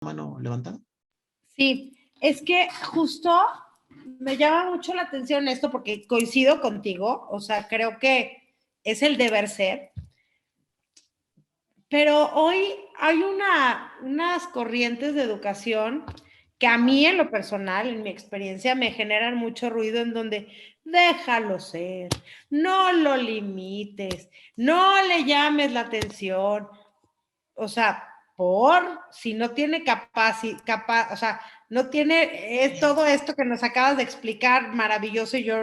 mano levantada. Sí, es que justo me llama mucho la atención esto porque coincido contigo, o sea, creo que es el deber ser, pero hoy hay unas corrientes de educación que a mí en lo personal, en mi experiencia, me generan mucho ruido en donde déjalo ser, no lo limites, no le llames la atención, o sea, si no tiene o sea, no tiene todo esto que nos acabas de explicar maravilloso y yo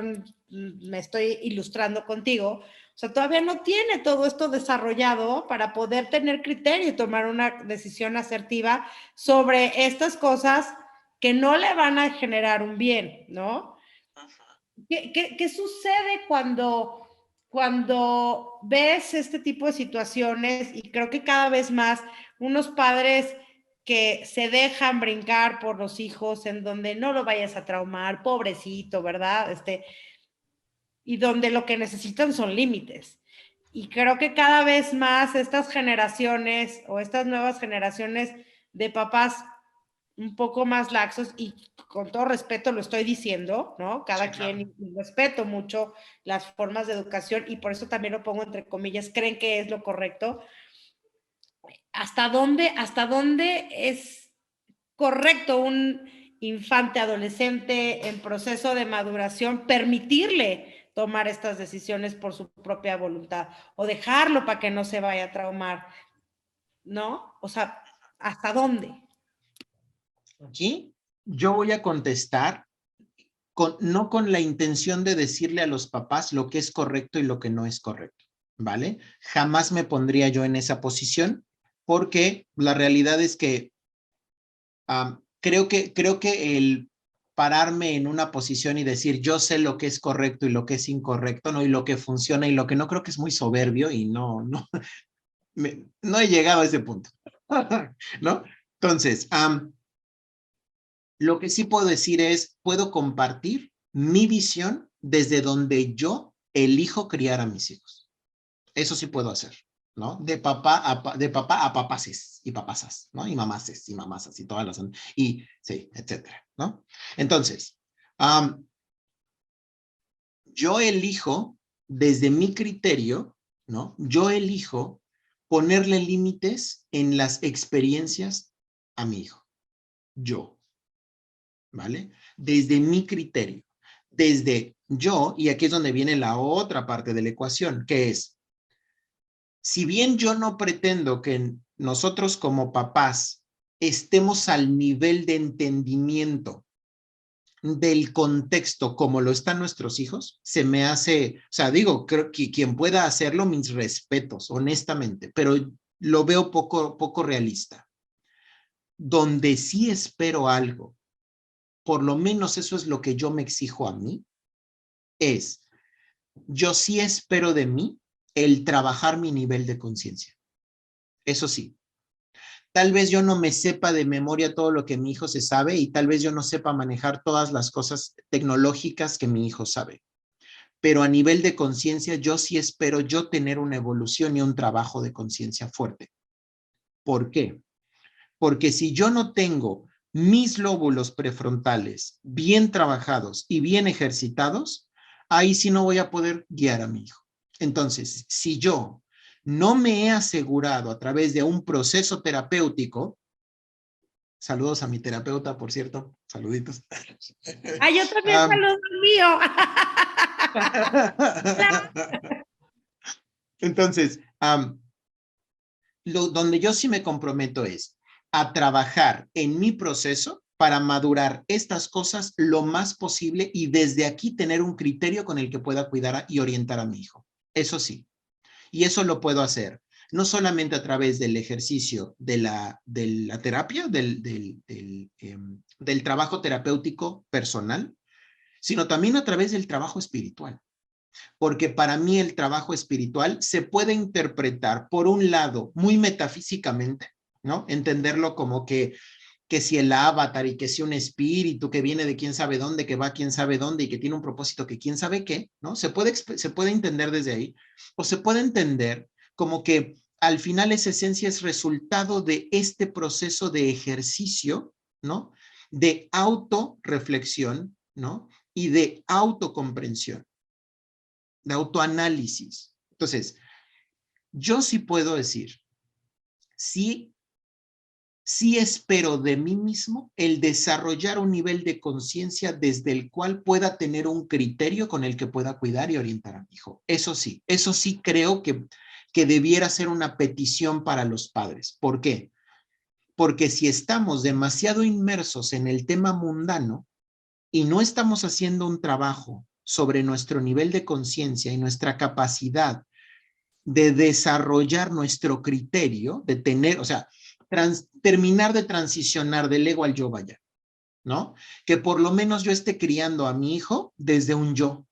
me estoy ilustrando contigo, o sea, todavía no tiene todo esto desarrollado para poder tener criterio y tomar una decisión asertiva sobre estas cosas que no le van a generar un bien, ¿no? ¿Qué sucede cuando ves este tipo de situaciones? Y creo que cada vez más unos padres que se dejan brincar por los hijos en donde no lo vayas a traumar, pobrecito, ¿verdad? Y donde lo que necesitan son límites. Y creo que cada vez más estas generaciones o estas nuevas generaciones de papás un poco más laxos, y con todo respeto lo estoy diciendo, ¿no? Cada Sí, quien, claro. y respeto mucho las formas de educación, y por eso también lo pongo entre comillas, creen que es lo correcto. ¿Hasta dónde es correcto un infante, adolescente en proceso de maduración, permitirle tomar estas decisiones por su propia voluntad o dejarlo para que no se vaya a traumar, ¿no? O sea, ¿hasta dónde? Aquí yo voy a contestar no con la intención de decirle a los papás lo que es correcto y lo que no es correcto, ¿vale? Jamás me pondría yo en esa posición porque la realidad es que creo que el pararme en una posición y decir yo sé lo que es correcto y lo que es incorrecto, ¿no? Y lo que funciona y lo que no, creo que es muy soberbio y no he llegado a ese punto, ¿no? Entonces, lo que sí puedo decir es, puedo compartir mi visión desde donde yo elijo criar a mis hijos. Eso sí puedo hacer, ¿no? De papá a papaces y papasas, ¿no? Y mamaces y mamazas y todas las... Y sí, etcétera, ¿no? Entonces, yo elijo desde mi criterio, ¿no? Yo elijo ponerle límites en las experiencias a mi hijo. Yo, ¿vale? Desde mi criterio. Desde yo, y aquí es donde viene la otra parte de la ecuación, que es, si bien yo no pretendo que nosotros como papás estemos al nivel de entendimiento del contexto como lo están nuestros hijos, se me hace, o sea, digo, creo que quien pueda hacerlo, mis respetos, honestamente, pero lo veo poco realista. Donde sí espero algo, por lo menos eso es lo que yo me exijo a mí, es, yo sí espero de mí el trabajar mi nivel de conciencia. Eso sí, tal vez yo no me sepa de memoria todo lo que mi hijo se sabe y tal vez yo no sepa manejar todas las cosas tecnológicas que mi hijo sabe. Pero a nivel de conciencia yo sí espero yo tener una evolución y un trabajo de conciencia fuerte. ¿Por qué? Porque si yo no tengo mis lóbulos prefrontales bien trabajados y bien ejercitados, ahí sí no voy a poder guiar a mi hijo. Entonces, si yo no me he asegurado a través de un proceso terapéutico, saludos a mi terapeuta, por cierto, saluditos. Ah, yo también saludo al mío. Entonces, donde yo sí me comprometo es a trabajar en mi proceso para madurar estas cosas lo más posible y desde aquí tener un criterio con el que pueda cuidar y orientar a mi hijo. Eso sí. Y eso lo puedo hacer no solamente a través del ejercicio de la terapia, del trabajo terapéutico personal, sino también a través del trabajo espiritual. Porque para mí el trabajo espiritual se puede interpretar, por un lado, muy metafísicamente, ¿no? Entenderlo como que si el avatar y que si un espíritu que viene de quién sabe dónde, que va quién sabe dónde y que tiene un propósito que quién sabe qué, ¿no? Se puede entender desde ahí, o se puede entender como que al final esa esencia es resultado de este proceso de ejercicio, ¿no? De autorreflexión, ¿no? Y de autocomprensión, de autoanálisis. Entonces, yo sí puedo decir, sí, sí espero de mí mismo el desarrollar un nivel de conciencia desde el cual pueda tener un criterio con el que pueda cuidar y orientar a mi hijo. Eso sí creo que debiera ser una petición para los padres. ¿Por qué? Porque si estamos demasiado inmersos en el tema mundano y no estamos haciendo un trabajo sobre nuestro nivel de conciencia y nuestra capacidad de desarrollar nuestro criterio, de tener, o sea, terminar de transicionar del ego al yo vaya, ¿no? Que por lo menos yo esté criando a mi hijo desde un yo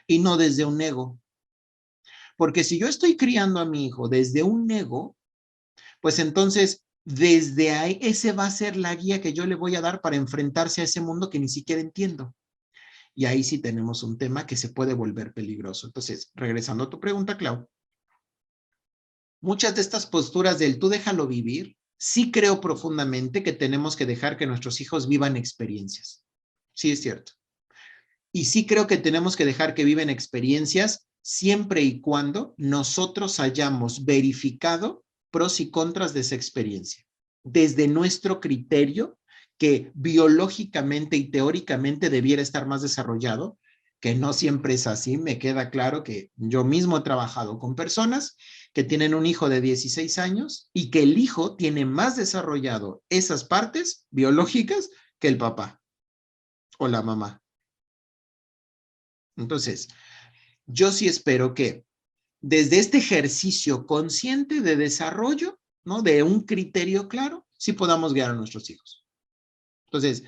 y no desde un ego. Porque si yo estoy criando a mi hijo desde un ego, pues entonces desde ahí ese va a ser la guía que yo le voy a dar para enfrentarse a ese mundo que ni siquiera entiendo. Y ahí sí tenemos un tema que se puede volver peligroso. Entonces, regresando a tu pregunta, Clau, muchas de estas posturas del tú déjalo vivir, sí creo profundamente que tenemos que dejar que nuestros hijos vivan experiencias. Sí, es cierto. Y sí creo que tenemos que dejar que viven experiencias siempre y cuando nosotros hayamos verificado pros y contras de esa experiencia. Desde nuestro criterio, que biológicamente y teóricamente debiera estar más desarrollado, que no siempre es así. Me queda claro que yo mismo he trabajado con personas que tienen un hijo de 16 años y que el hijo tiene más desarrollado esas partes biológicas que el papá o la mamá. Entonces, yo sí espero que desde este ejercicio consciente de desarrollo, ¿no? De un criterio claro, sí podamos guiar a nuestros hijos. Entonces,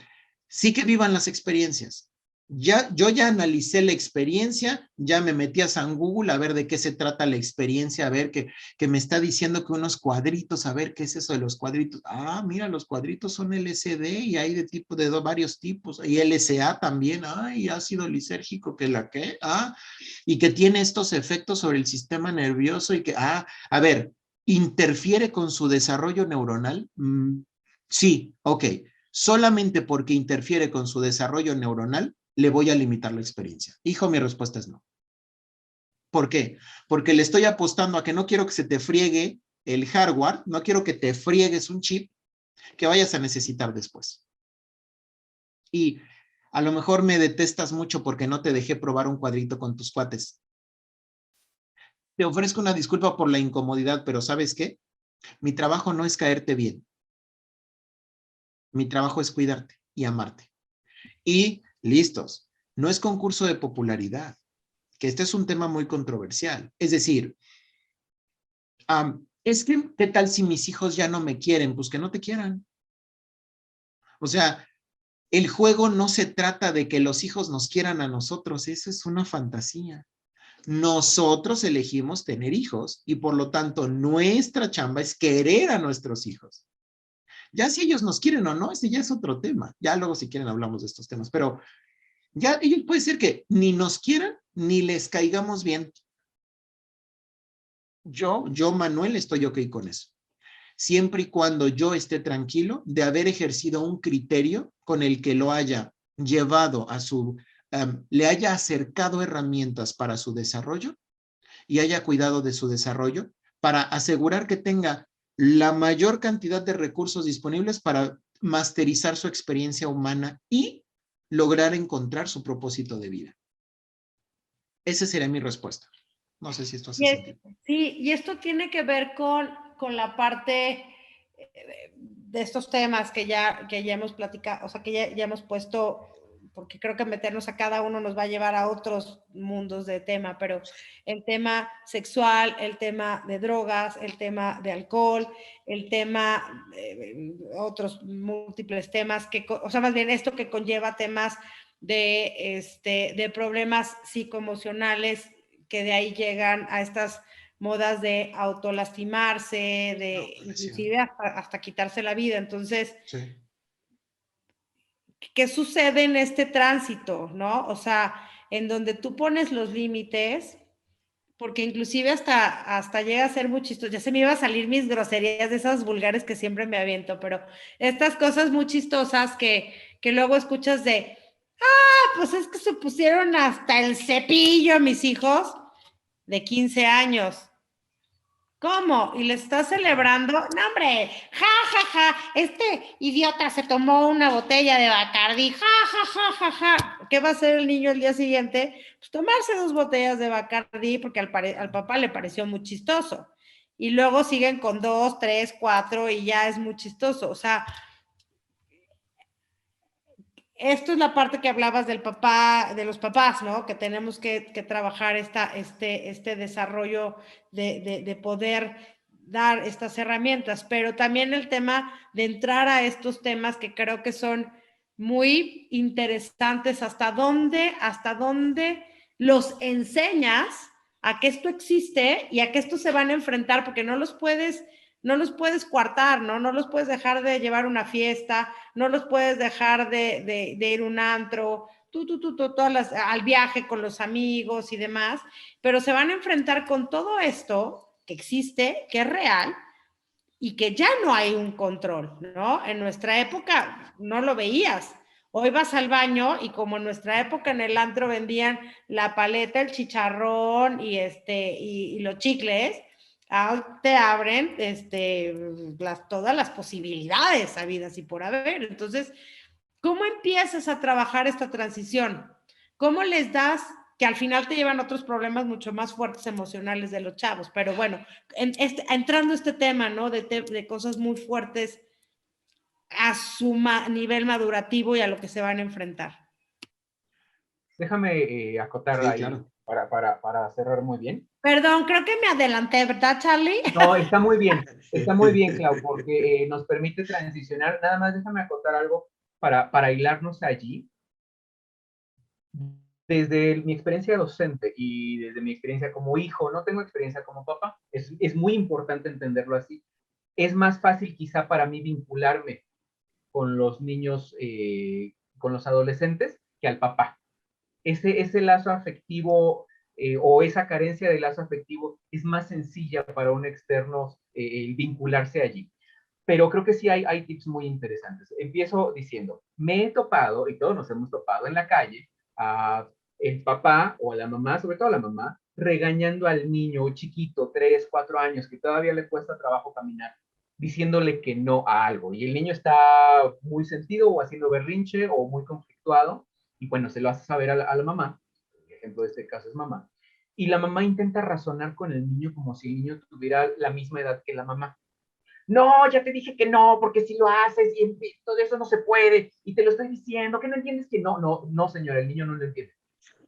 sí que vivan las experiencias. Yo ya analicé la experiencia, ya me metí a San Google a ver de qué se trata la experiencia, a ver que me está diciendo que unos cuadritos, a ver qué es eso de los cuadritos. Ah, mira, los cuadritos son LSD y hay de tipo de varios tipos, y LSA también, y ácido lisérgico, que la que, y que tiene estos efectos sobre el sistema nervioso y que, a ver, interfiere con su desarrollo neuronal. Sí, ok. Solamente porque interfiere con su desarrollo neuronal, le voy a limitar la experiencia. Hijo, mi respuesta es no. ¿Por qué? Porque le estoy apostando a que no quiero que se te friegue el hardware, no quiero que te friegues un chip que vayas a necesitar después. Y a lo mejor me detestas mucho porque no te dejé probar un cuadrito con tus cuates. Te ofrezco una disculpa por la incomodidad, pero ¿sabes qué? Mi trabajo no es caerte bien. Mi trabajo es cuidarte y amarte. Y listos. No es concurso de popularidad, que este es un tema muy controversial. Es decir, es que, ¿qué tal si mis hijos ya no me quieren? Pues que no te quieran. O sea, el juego no se trata de que los hijos nos quieran a nosotros, eso es una fantasía. Nosotros elegimos tener hijos y por lo tanto nuestra chamba es querer a nuestros hijos. Ya si ellos nos quieren o no, ese ya es otro tema. Ya luego si quieren hablamos de estos temas, pero ya ellos puede ser que ni nos quieran ni les caigamos bien. Yo, Manuel, estoy ok con eso. Siempre y cuando yo esté tranquilo de haber ejercido un criterio con el que lo haya llevado a le haya acercado herramientas para su desarrollo y haya cuidado de su desarrollo para asegurar que tenga la mayor cantidad de recursos disponibles para masterizar su experiencia humana y lograr encontrar su propósito de vida. Esa sería mi respuesta. No sé si esto hace sentido. Sí, y esto tiene que ver con la parte de estos temas que ya hemos platicado, o sea, que ya hemos puesto, porque creo que meternos a cada uno nos va a llevar a otros mundos de tema, pero el tema sexual, el tema de drogas, el tema de alcohol, el tema, otros múltiples temas, o sea, más bien esto que conlleva temas de problemas psicoemocionales que de ahí llegan a estas modas de autolastimarse, de inclusive hasta quitarse la vida. Entonces, sí. ¿Qué sucede en este tránsito, no? O sea, en donde tú pones los límites, porque inclusive hasta llega a ser muy chistoso. Ya se me iba a salir mis groserías de esas vulgares que siempre me aviento, pero estas cosas muy chistosas que luego escuchas de, pues es que se pusieron hasta el cepillo mis hijos de 15 años. ¿Cómo? ¿Y le está celebrando? No, hombre, ja, ja, ja, este idiota se tomó una botella de Bacardí, ja, ja, ja, ja, ja. ¿Qué va a hacer el niño el día siguiente? Pues tomarse 2 botellas de Bacardí porque al papá le pareció muy chistoso. Y luego siguen con 2, 3, 4 y ya es muy chistoso. O sea, esto es la parte que hablabas del papá, de los papás, ¿no? Que tenemos que trabajar este desarrollo de poder dar estas herramientas, pero también el tema de entrar a estos temas que creo que son muy interesantes, hasta dónde los enseñas a que esto existe y a que esto se van a enfrentar, porque no los puedes coartar, ¿no? No los puedes dejar de llevar una fiesta, no los puedes dejar de ir a un antro, al viaje con los amigos y demás, pero se van a enfrentar con todo esto que existe, que es real y que ya no hay un control, ¿no? En nuestra época no lo veías. Hoy vas al baño y como en nuestra época en el antro vendían la paleta, el chicharrón y los chicles, te abren todas las posibilidades habidas y por haber. Entonces, ¿cómo empiezas a trabajar esta transición? ¿Cómo les das que al final te llevan otros problemas mucho más fuertes emocionales de los chavos? Pero bueno, entrando a este tema, ¿no? De cosas muy fuertes a su nivel madurativo y a lo que se van a enfrentar. Déjame acotar Sí, ahí claro. para cerrar muy bien. Perdón, creo que me adelanté, ¿verdad, Charlie? No, está muy bien, Clau, porque nos permite transicionar. Nada más déjame acotar algo para hilarnos allí. Desde mi experiencia docente y desde mi experiencia como hijo, no tengo experiencia como papá, es muy importante entenderlo así. Es más fácil quizá para mí vincularme con los niños, con los adolescentes, que al papá. Ese lazo afectivo o esa carencia de lazo afectivo es más sencilla para un externo vincularse allí. Pero creo que sí hay tips muy interesantes. Empiezo diciendo, me he topado, y todos nos hemos topado en la calle, a el papá o a la mamá, sobre todo a la mamá, regañando al niño chiquito, 3, 4 años, que todavía le cuesta trabajo caminar, diciéndole que no a algo. Y el niño está muy sentido o haciendo berrinche o muy conflictuado, y bueno, se lo hace saber a la mamá. El ejemplo de este caso es mamá. Y la mamá intenta razonar con el niño como si el niño tuviera la misma edad que la mamá. No, ya te dije que no, porque si lo haces y todo eso no se puede, y te lo estoy diciendo, que no entiendes que no, no, no, señora, el niño no lo entiende,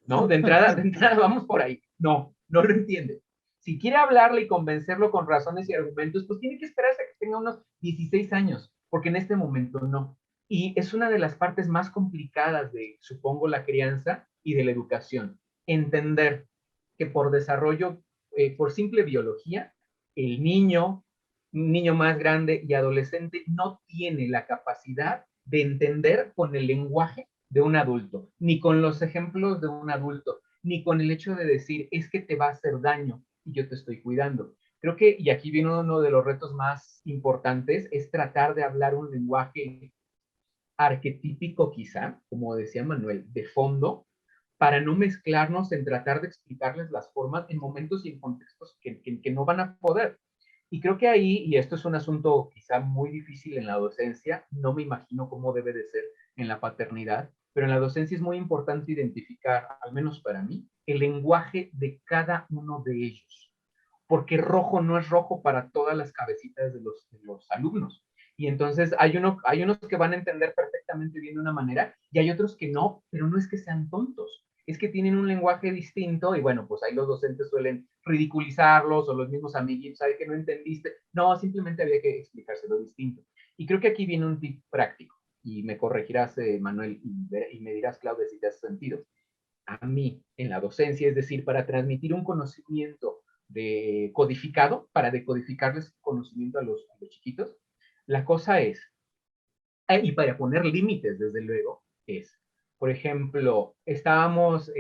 ¿no? De entrada vamos por ahí, no, no lo entiende. Si quiere hablarle y convencerlo con razones y argumentos, pues tiene que esperarse a que tenga unos 16 años, porque en este momento no. Y es una de las partes más complicadas de, supongo, la crianza y de la educación. Entender que por desarrollo, por simple biología, el niño, un niño más grande y adolescente, no tiene la capacidad de entender con el lenguaje de un adulto, ni con los ejemplos de un adulto, ni con el hecho de decir, es que te va a hacer daño y yo te estoy cuidando. Creo que, y aquí viene uno de los retos más importantes, es tratar de hablar un lenguaje arquetípico quizá, como decía Manuel, de fondo, para no mezclarnos en tratar de explicarles las formas en momentos y en contextos que no van a poder. Y creo que ahí, y esto es un asunto quizá muy difícil en la docencia, no me imagino cómo debe de ser en la paternidad, pero en la docencia es muy importante identificar, al menos para mí, el lenguaje de cada uno de ellos, porque rojo no es rojo para todas las cabecitas de los alumnos. Y entonces hay unos que van a entender perfectamente bien de una manera y hay otros que no, pero no es que sean tontos, es que tienen un lenguaje distinto y bueno, pues ahí los docentes suelen ridiculizarlos o los mismos amiguitos, ¿sabes que no entendiste? No, simplemente había que explicárselo distinto. Y creo que aquí viene un tip práctico y me corregirás, Manuel, y me dirás, Claudia, si te has sentido. A mí, en la docencia, es decir, para transmitir un conocimiento de codificado, para decodificarles conocimiento a los chiquitos, la cosa es, y para poner límites, desde luego, es, por ejemplo, estábamos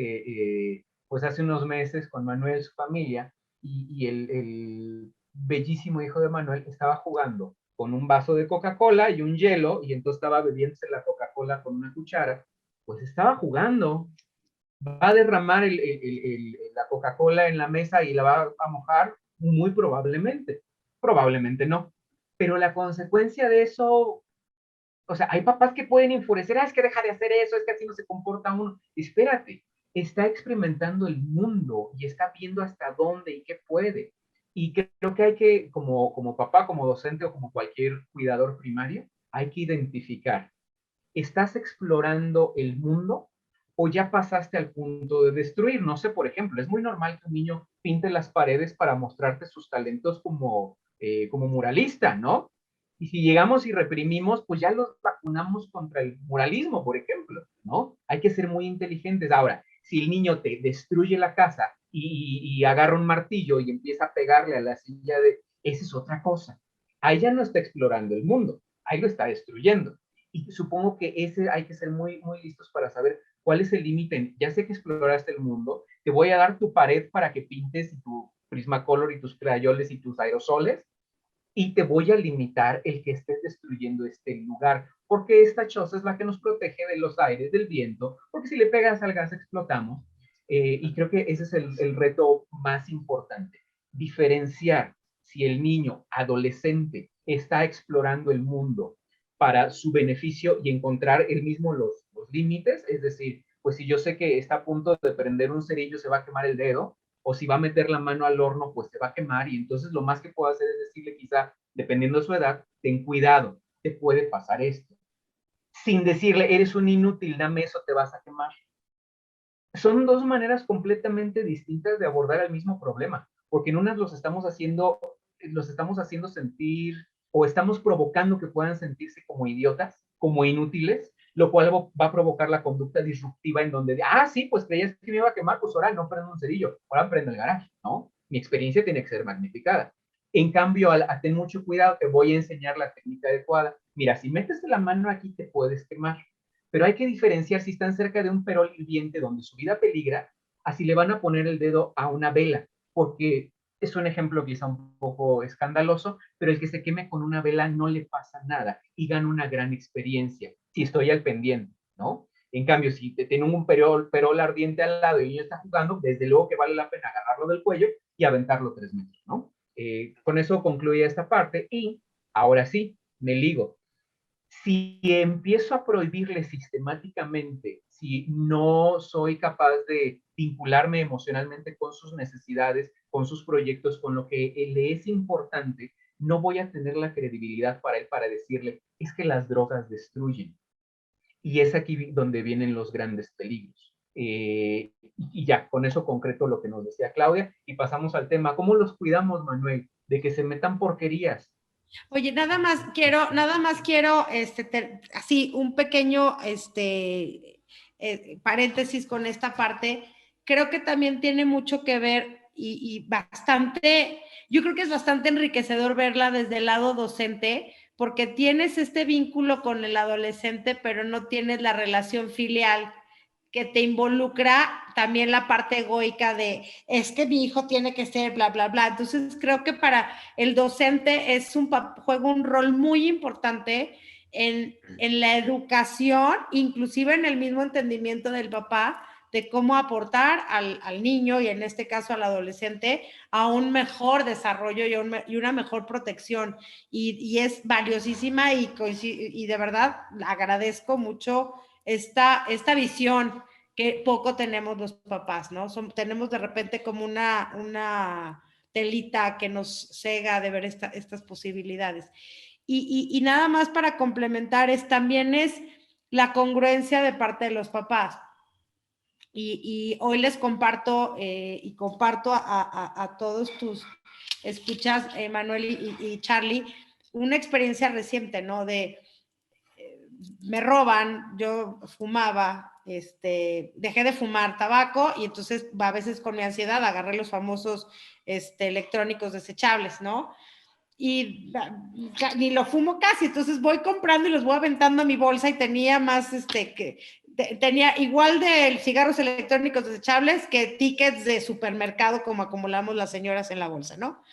pues hace unos meses con Manuel, su familia, y el bellísimo hijo de Manuel estaba jugando con un vaso de Coca-Cola y un hielo, y entonces estaba bebiéndose la Coca-Cola con una cuchara, pues estaba jugando, va a derramar la Coca-Cola en la mesa y la va a mojar, muy probablemente, probablemente no, pero la consecuencia de eso, o sea, hay papás que pueden enfurecer, es que deja de hacer eso, es que así no se comporta uno. Espérate, está experimentando el mundo y está viendo hasta dónde y qué puede. Y creo que hay que, como papá, como docente o como cualquier cuidador primario, hay que identificar, ¿estás explorando el mundo o ya pasaste al punto de destruir? No sé, por ejemplo, es muy normal que un niño pinte las paredes para mostrarte sus talentos como muralista, ¿no? Y si llegamos y reprimimos, pues ya los vacunamos contra el muralismo, por ejemplo, ¿no? Hay que ser muy inteligentes. Ahora, si el niño te destruye la casa y agarra un martillo y empieza a pegarle a la silla esa es otra cosa. Ahí ya no está explorando el mundo, ahí lo está destruyendo. Y supongo que ese hay que ser muy, muy listos para saber cuál es el límite. Ya sé que exploraste el mundo, te voy a dar tu pared para que pintes y tu Prismacolor y tus crayoles y tus aerosoles, y te voy a limitar el que estés destruyendo este lugar, porque esta choza es la que nos protege de los aires, del viento, porque si le pegas al gas explotamos, y creo que ese es el reto más importante, diferenciar si el niño adolescente está explorando el mundo para su beneficio y encontrar él mismo los límites, es decir, pues si yo sé que está a punto de prender un cerillo, se va a quemar el dedo, o si va a meter la mano al horno, pues se va a quemar, y entonces lo más que puedo hacer es decirle quizá, dependiendo de su edad, ten cuidado, te puede pasar esto. Sin decirle, eres un inútil, dame eso, te vas a quemar. Son dos maneras completamente distintas de abordar el mismo problema, porque en unas los estamos haciendo sentir, o estamos provocando que puedan sentirse como idiotas, como inútiles, lo cual va a provocar la conducta disruptiva en donde, sí, pues creías que me iba a quemar, pues ahora no prendo un cerillo, ahora prendo el garaje, ¿no? Mi experiencia tiene que ser magnificada. En cambio, ten mucho cuidado, te voy a enseñar la técnica adecuada. Mira, si metes la mano aquí, te puedes quemar, pero hay que diferenciar si están cerca de un perol hirviente donde su vida peligra, así le van a poner el dedo a una vela, porque es un ejemplo quizá un poco escandaloso, pero el que se queme con una vela no le pasa nada y gana una gran experiencia, si estoy al pendiente, ¿no? En cambio, si te tiene un perol ardiente al lado y el niño está jugando, desde luego que vale la pena agarrarlo del cuello y aventarlo 3 metros, ¿no? Con eso concluye esta parte y ahora sí, me ligo. Si empiezo a prohibirle sistemáticamente, si no soy capaz de vincularme emocionalmente con sus necesidades, con sus proyectos, con lo que le es importante, no voy a tener la credibilidad para él para decirle, es que las drogas destruyen. Y es aquí donde vienen los grandes peligros. Y ya, con eso concreto lo que nos decía Claudia, y pasamos al tema, ¿cómo los cuidamos, Manuel? De que se metan porquerías. Oye, nada más quiero, así, un pequeño, paréntesis con esta parte. Creo que también tiene mucho que ver y bastante, yo creo que es bastante enriquecedor verla desde el lado docente, porque tienes este vínculo con el adolescente, pero no tienes la relación filial que te involucra también la parte egoica de es que mi hijo tiene que ser bla, bla, bla. Entonces creo que para el docente juega un rol muy importante en la educación, inclusive en el mismo entendimiento del papá, de cómo aportar al niño y en este caso al adolescente a un mejor desarrollo y una mejor protección. Y es valiosísima y de verdad agradezco mucho esta visión que poco tenemos los papás, ¿no? Tenemos de repente como una telita que nos cega de ver estas posibilidades. Y nada más para complementar, también es la congruencia de parte de los papás. Y hoy les comparto y comparto a todos tus escuchas, Manuel y Charlie, una experiencia reciente, ¿no? Me roban, yo fumaba, dejé de fumar tabaco y entonces a veces con mi ansiedad agarré los famosos electrónicos desechables, ¿no? Y ni lo fumo casi, entonces voy comprando y los voy aventando a mi bolsa y tenía más tenía igual de cigarros electrónicos desechables que tickets de supermercado como acumulamos las señoras en la bolsa, ¿no?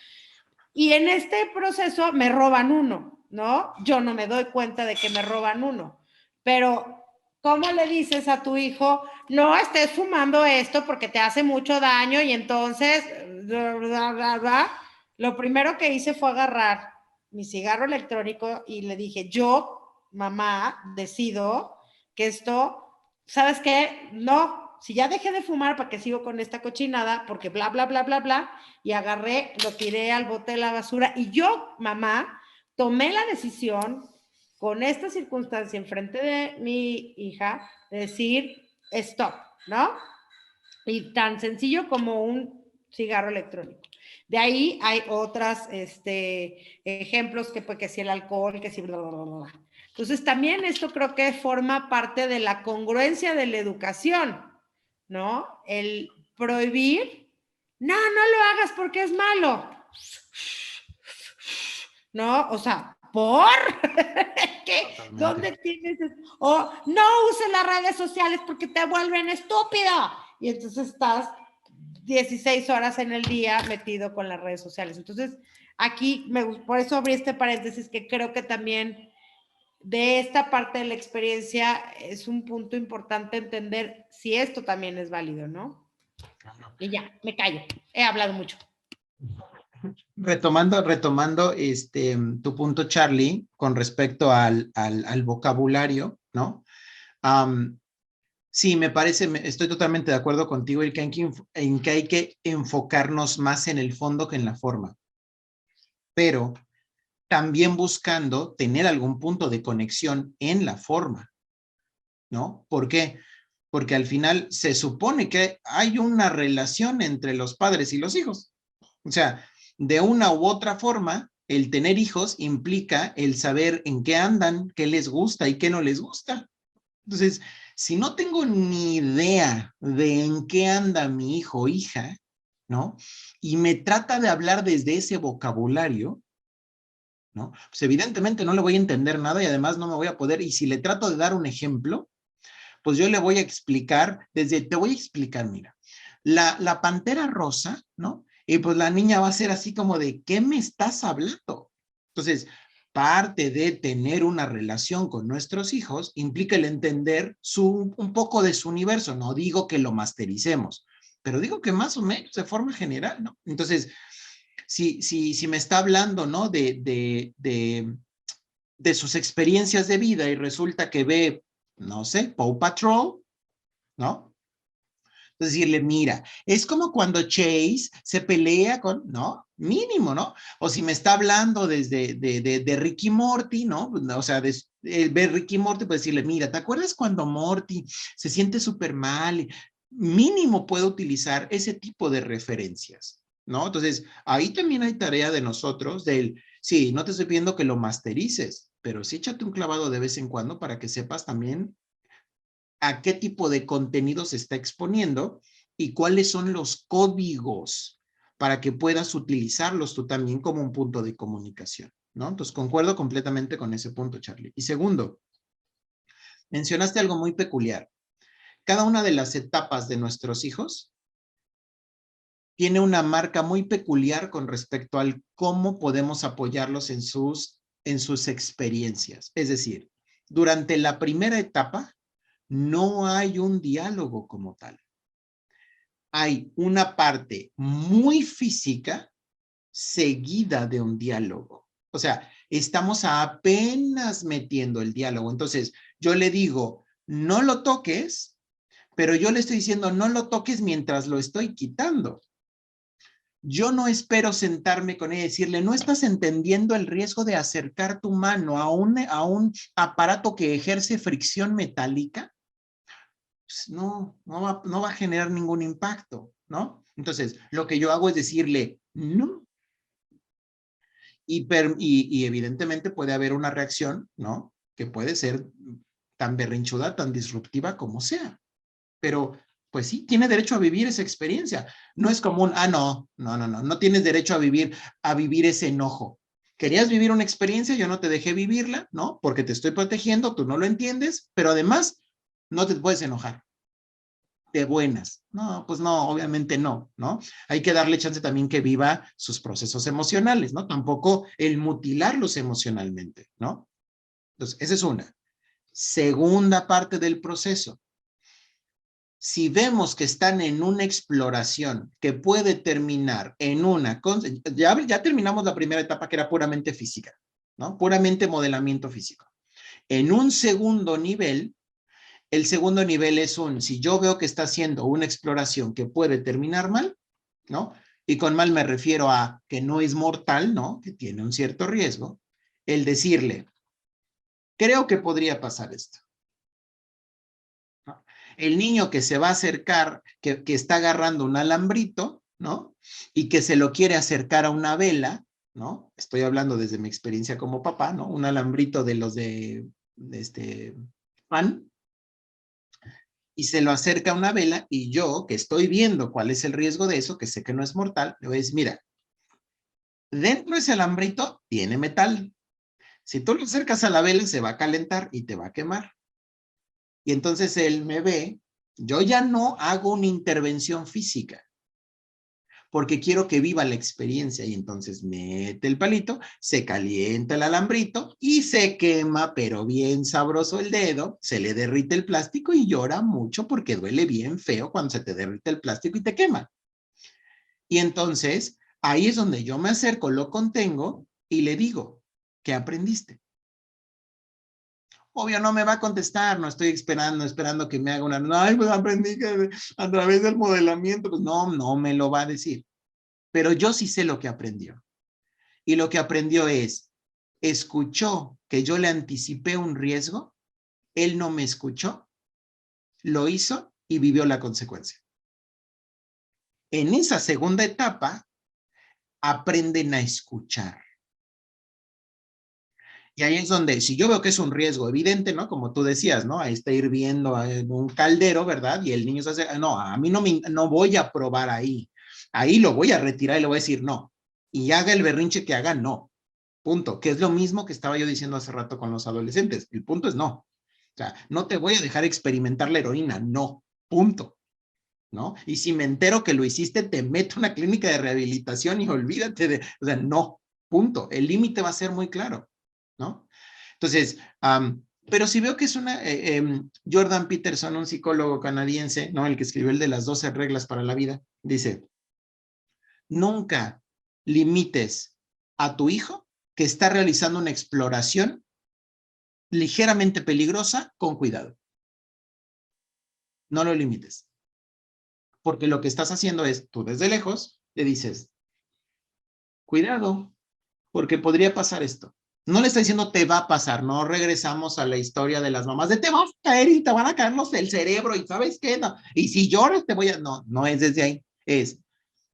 Y en este proceso me roban uno, ¿no? Yo no me doy cuenta de que me roban uno, pero ¿cómo le dices a tu hijo, no estés fumando esto porque te hace mucho daño y entonces, bla, bla, bla? Lo primero que hice fue agarrar mi cigarro electrónico y le dije, yo, mamá, decido que esto, ¿sabes qué? No, si ya dejé de fumar, ¿para qué sigo con esta cochinada? Porque bla, bla, bla, bla, bla, y agarré, lo tiré al bote de la basura, y yo, mamá, tomé la decisión con esta circunstancia enfrente de mi hija, de decir, stop, ¿no? Y tan sencillo como un cigarro electrónico. De ahí hay otros ejemplos que si el alcohol, que si bla, bla, bla, bla. Entonces también esto creo que forma parte de la congruencia de la educación, ¿no? El prohibir, no, no lo hagas porque es malo. ¿No? O sea, ¿por? ¿Qué? ¿Dónde tienes? O no uses las redes sociales porque te vuelven estúpido. Y entonces estás 16 horas en el día metido con las redes sociales. Entonces, aquí, por eso abrí este paréntesis, que creo que también de esta parte de la experiencia es un punto importante entender si esto también es válido, ¿no? Y ya, me callo. He hablado mucho. Retomando tu punto, Charlie, con respecto al vocabulario, ¿no? Sí, me parece, estoy totalmente de acuerdo contigo en que hay que enfocarnos más en el fondo que en la forma, pero también buscando tener algún punto de conexión en la forma, ¿no? ¿Por qué? Porque al final se supone que hay una relación entre los padres y los hijos. O sea, de una u otra forma, el tener hijos implica el saber en qué andan, qué les gusta y qué no les gusta. Entonces, si no tengo ni idea de en qué anda mi hijo o hija, ¿no? Y me trata de hablar desde ese vocabulario, ¿no? Pues evidentemente no le voy a entender nada y además no me voy a poder, y si le trato de dar un ejemplo, pues yo le voy a explicar, te voy a explicar, mira, la pantera rosa, ¿no? Y pues la niña va a ser así como de, ¿qué me estás hablando? Entonces, parte de tener una relación con nuestros hijos implica el entender un poco de su universo. No digo que lo mastericemos, pero digo que más o menos de forma general, ¿no? Entonces, si me está hablando, ¿no? De sus experiencias de vida y resulta que ve, no sé, Paw Patrol, ¿no? Decirle, mira, es como cuando Chase se pelea con, ¿no? Mínimo, ¿no? O si me está hablando desde de Ricky Morty, ¿no? O sea, ver Ricky Morty, pues decirle, mira, ¿te acuerdas cuando Morty se siente súper mal? Mínimo puedo utilizar ese tipo de referencias, ¿no? Entonces, ahí también hay tarea de nosotros, sí, no te estoy pidiendo que lo masterices, pero sí échate un clavado de vez en cuando para que sepas también a qué tipo de contenido se está exponiendo y cuáles son los códigos para que puedas utilizarlos tú también como un punto de comunicación, ¿no? Entonces, concuerdo completamente con ese punto, Charlie. Y segundo, mencionaste algo muy peculiar. Cada una de las etapas de nuestros hijos tiene una marca muy peculiar con respecto al cómo podemos apoyarlos en sus experiencias. Es decir, durante la primera etapa, no hay un diálogo como tal. Hay una parte muy física seguida de un diálogo. O sea, estamos apenas metiendo el diálogo. Entonces, yo le digo, no lo toques, pero yo le estoy diciendo, no lo toques mientras lo estoy quitando. Yo no espero sentarme con ella y decirle, ¿no estás entendiendo el riesgo de acercar tu mano a un aparato que ejerce fricción metálica? Pues no va a generar ningún impacto, ¿no? Entonces, lo que yo hago es decirle, no. Y evidentemente puede haber una reacción, ¿no? Que puede ser tan berrinchuda, tan disruptiva como sea. Pero, pues sí, tiene derecho a vivir esa experiencia. No es como no tienes derecho a vivir ese enojo. Querías vivir una experiencia, yo no te dejé vivirla, ¿no? Porque te estoy protegiendo, tú no lo entiendes, pero además no te puedes enojar. De buenas. No, pues no, obviamente no, ¿no? Hay que darle chance también que viva sus procesos emocionales, ¿no? Tampoco el mutilarlos emocionalmente, ¿no? Entonces, esa es una. Segunda parte del proceso. Si vemos que están en una exploración que puede terminar en una... Ya terminamos la primera etapa que era puramente física, ¿no? Puramente modelamiento físico. En un segundo nivel, el segundo nivel es si yo veo que está haciendo una exploración que puede terminar mal, ¿no? Y con mal me refiero a que no es mortal, ¿no? Que tiene un cierto riesgo, el decirle, creo que podría pasar esto. ¿No? El niño que se va a acercar, que está agarrando un alambrito, ¿no? Y que se lo quiere acercar a una vela, ¿no? Estoy hablando desde mi experiencia como papá, ¿no? Un alambrito de los de pan, y se lo acerca a una vela, y yo, que estoy viendo cuál es el riesgo de eso, que sé que no es mortal, le voy a decir, mira, dentro de ese alambrito tiene metal. Si tú lo acercas a la vela, se va a calentar y te va a quemar. Y entonces él me ve, yo ya no hago una intervención física, porque quiero que viva la experiencia, y entonces mete el palito, se calienta el alambrito y se quema, pero bien sabroso el dedo, se le derrite el plástico y llora mucho porque duele bien feo cuando se te derrite el plástico y te quema. Y entonces ahí es donde yo me acerco, lo contengo y le digo, ¿qué aprendiste? Obvio no me va a contestar, no estoy esperando que me haga una, ay, pues aprendí que a través del modelamiento, pues no me lo va a decir. Pero yo sí sé lo que aprendió. Y lo que aprendió es, escuchó que yo le anticipé un riesgo, él no me escuchó, lo hizo y vivió la consecuencia. En esa segunda etapa, aprenden a escuchar. Y ahí es donde, si yo veo que es un riesgo evidente, ¿no? Como tú decías, ¿no? Ahí está hirviendo en un caldero, ¿verdad? Y el niño se hace, no, a mí no voy a probar ahí. Ahí lo voy a retirar y le voy a decir no. Y haga el berrinche que haga, no. Punto. Que es lo mismo que estaba yo diciendo hace rato con los adolescentes. El punto es no. O sea, no te voy a dejar experimentar la heroína, no. Punto. ¿No? Y si me entero que lo hiciste, te meto a una clínica de rehabilitación y olvídate de, o sea, no. Punto. El límite va a ser muy claro, ¿no? Entonces, pero si veo que es Jordan Peterson, un psicólogo canadiense, ¿no? El que escribió el de las 12 reglas para la vida, dice, nunca limites a tu hijo que está realizando una exploración ligeramente peligrosa con cuidado. No lo limites. Porque lo que estás haciendo es, tú desde lejos, le dices, cuidado, porque podría pasar esto. No le está diciendo te va a pasar, no regresamos a la historia de las mamás de te vas a caer y te van a caer los del cerebro y ¿sabes qué? No. Y si lloras te voy a... No es desde ahí, es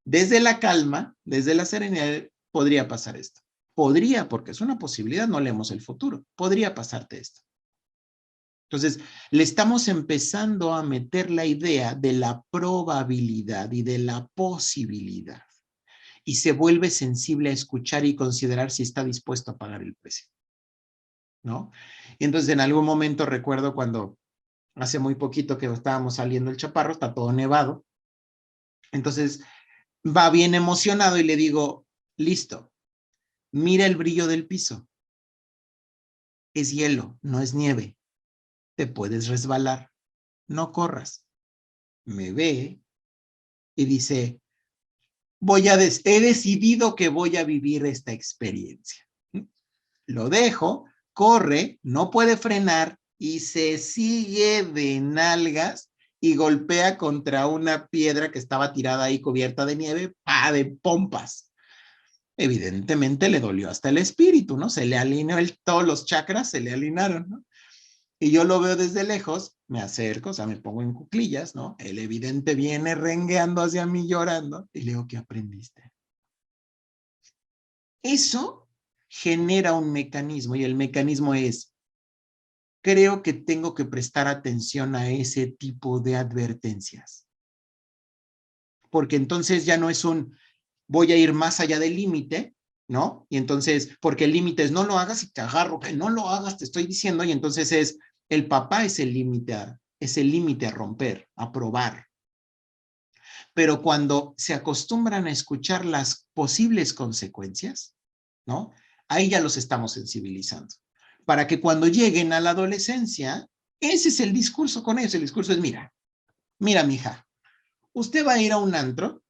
desde la calma, desde la serenidad, podría pasar esto. Podría, porque es una posibilidad, no leemos el futuro. Podría pasarte esto. Entonces, le estamos empezando a meter la idea de la probabilidad y de la posibilidad. Y se vuelve sensible a escuchar y considerar si está dispuesto a pagar el precio, ¿no? Y entonces, en algún momento recuerdo cuando hace muy poquito que estábamos saliendo el Chaparro, está todo nevado. Entonces, va bien emocionado y le digo, listo, mira el brillo del piso. Es hielo, no es nieve. Te puedes resbalar. No corras. Me ve y dice, he decidido que voy a vivir esta experiencia. Lo dejo, corre, no puede frenar y se sigue de nalgas y golpea contra una piedra que estaba tirada ahí cubierta de nieve, de pompas. Evidentemente le dolió hasta el espíritu, ¿no? Se le alineó todos los chakras, se le alinearon, ¿no? Y yo lo veo desde lejos, me acerco, o sea, me pongo en cuclillas, ¿no? El evidente viene rengueando hacia mí llorando y le digo, ¿qué aprendiste? Eso genera un mecanismo y el mecanismo es, creo que tengo que prestar atención a ese tipo de advertencias. Porque entonces ya no es voy a ir más allá del límite, ¿no? Y entonces, porque el límite es no lo hagas y te agarro, que no lo hagas, te estoy diciendo, y entonces el papá es el límite es el límite a romper, a probar. Pero cuando se acostumbran a escuchar las posibles consecuencias, ¿no? Ahí ya los estamos sensibilizando. Para que cuando lleguen a la adolescencia, ese es el discurso con ellos. El discurso es, mira, mija, usted va a ir a un antro.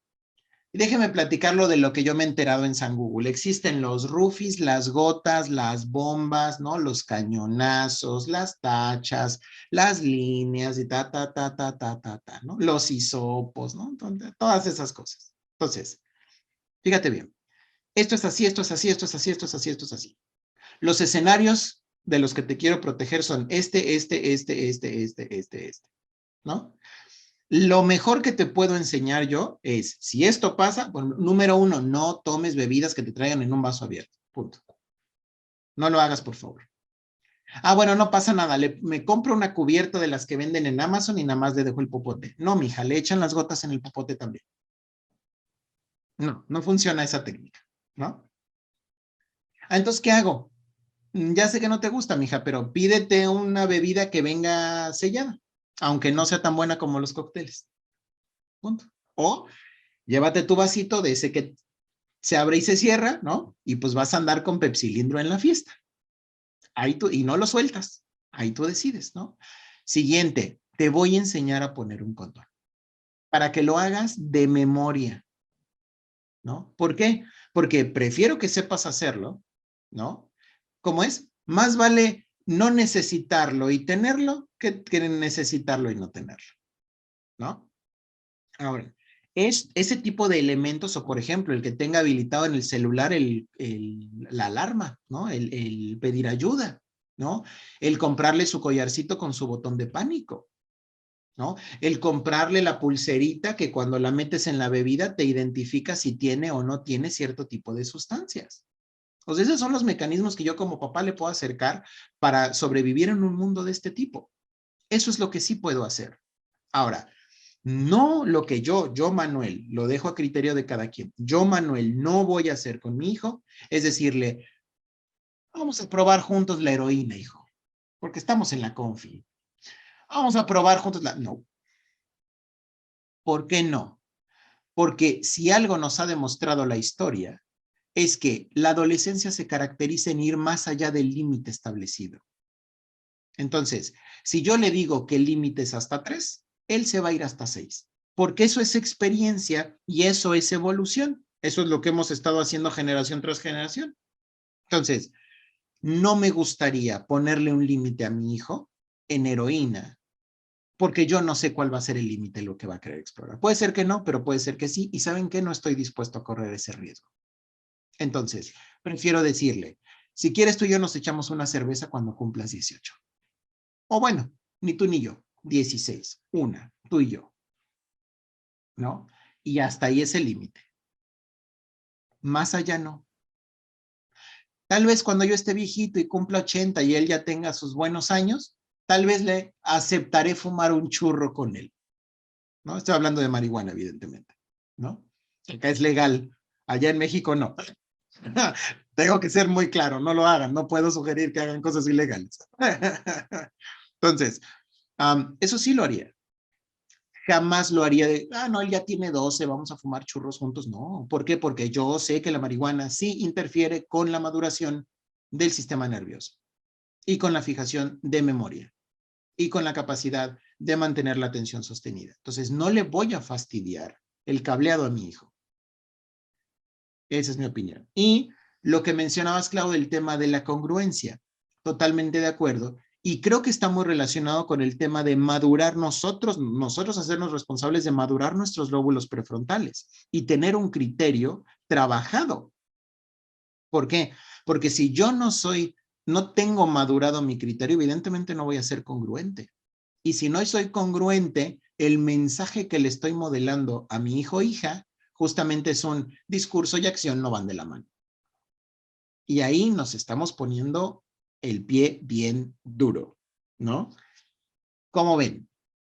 Y déjeme platicarlo de lo que yo me he enterado en San Google. Existen los rufis, las gotas, las bombas, ¿no? Los cañonazos, las tachas, las líneas y ¿no? Los hisopos, ¿no? Entonces, todas esas cosas. Entonces, fíjate bien. Esto es así, esto es así, esto es así, esto es así, esto es así. Los escenarios de los que te quiero proteger son este, ¿no? Lo mejor que te puedo enseñar yo es, si esto pasa, bueno, número 1, no tomes bebidas que te traigan en un vaso abierto. Punto. No lo hagas, por favor. Ah, bueno, no pasa nada. Me compro una cubierta de las que venden en Amazon y nada más le dejo el popote. No, mija, le echan las gotas en el popote también. No, no funciona esa técnica, ¿no? Ah, entonces, ¿qué hago? Ya sé que no te gusta, mija, pero pídete una bebida que venga sellada, aunque no sea tan buena como los cócteles. Punto. O llévate tu vasito de ese que se abre y se cierra, ¿no? Y pues vas a andar con pepsilindro en la fiesta. Ahí tú, y no lo sueltas. Ahí tú decides, ¿no? Siguiente, te voy a enseñar a poner un condón. Para que lo hagas de memoria, ¿no? ¿Por qué? Porque prefiero que sepas hacerlo, ¿no? ¿Cómo es? Más vale no necesitarlo y tenerlo que necesitarlo y no tenerlo, ¿no? Ahora, es ese tipo de elementos, o por ejemplo, el que tenga habilitado en el celular la alarma, ¿no? El pedir ayuda, ¿no? El comprarle su collarcito con su botón de pánico, ¿no? El comprarle la pulserita que cuando la metes en la bebida te identifica si tiene o no tiene cierto tipo de sustancias. O sea, esos son los mecanismos que yo como papá le puedo acercar para sobrevivir en un mundo de este tipo. Eso es lo que sí puedo hacer. Ahora, no lo que yo, Manuel, lo dejo a criterio de cada quien. Yo, Manuel, no voy a hacer con mi hijo, es decirle, vamos a probar juntos la heroína, hijo, porque estamos en la confi. Vamos a probar juntos la... No. ¿Por qué no? Porque si algo nos ha demostrado la historia, es que la adolescencia se caracteriza en ir más allá del límite establecido. Entonces, si yo le digo que el límite es hasta 3, él se va a ir hasta 6, porque eso es experiencia y eso es evolución. Eso es lo que hemos estado haciendo generación tras generación. Entonces, no me gustaría ponerle un límite a mi hijo en heroína, porque yo no sé cuál va a ser el límite lo que va a querer explorar. Puede ser que no, pero puede ser que sí, y ¿saben qué? No estoy dispuesto a correr ese riesgo. Entonces, prefiero decirle, si quieres tú y yo nos echamos una cerveza cuando cumplas 18. O bueno, ni tú ni yo, 16, una, tú y yo, ¿no? Y hasta ahí es el límite. Más allá no. Tal vez cuando yo esté viejito y cumpla 80 y él ya tenga sus buenos años, tal vez le aceptaré fumar un churro con él, ¿no? Estoy hablando de marihuana, evidentemente, ¿no? Acá es legal, allá en México no. Tengo que ser muy claro, no lo hagan, no puedo sugerir que hagan cosas ilegales. Entonces, eso sí lo haría. Jamás lo haría de, no, él ya tiene 12, vamos a fumar churros juntos. No, ¿por qué? Porque yo sé que la marihuana sí interfiere con la maduración del sistema nervioso y con la fijación de memoria y con la capacidad de mantener la atención sostenida. Entonces, no le voy a fastidiar el cableado a mi hijo. Esa es mi opinión. Y lo que mencionabas, Clau, del tema de la congruencia, totalmente de acuerdo. Y creo que está muy relacionado con el tema de madurar nosotros hacernos responsables de madurar nuestros lóbulos prefrontales y tener un criterio trabajado. ¿Por qué? Porque si yo no tengo madurado mi criterio, evidentemente no voy a ser congruente. Y si no soy congruente, el mensaje que le estoy modelando a mi hijo o hija justamente es un discurso y acción no van de la mano. Y ahí nos estamos poniendo el pie bien duro, ¿no? ¿Cómo ven?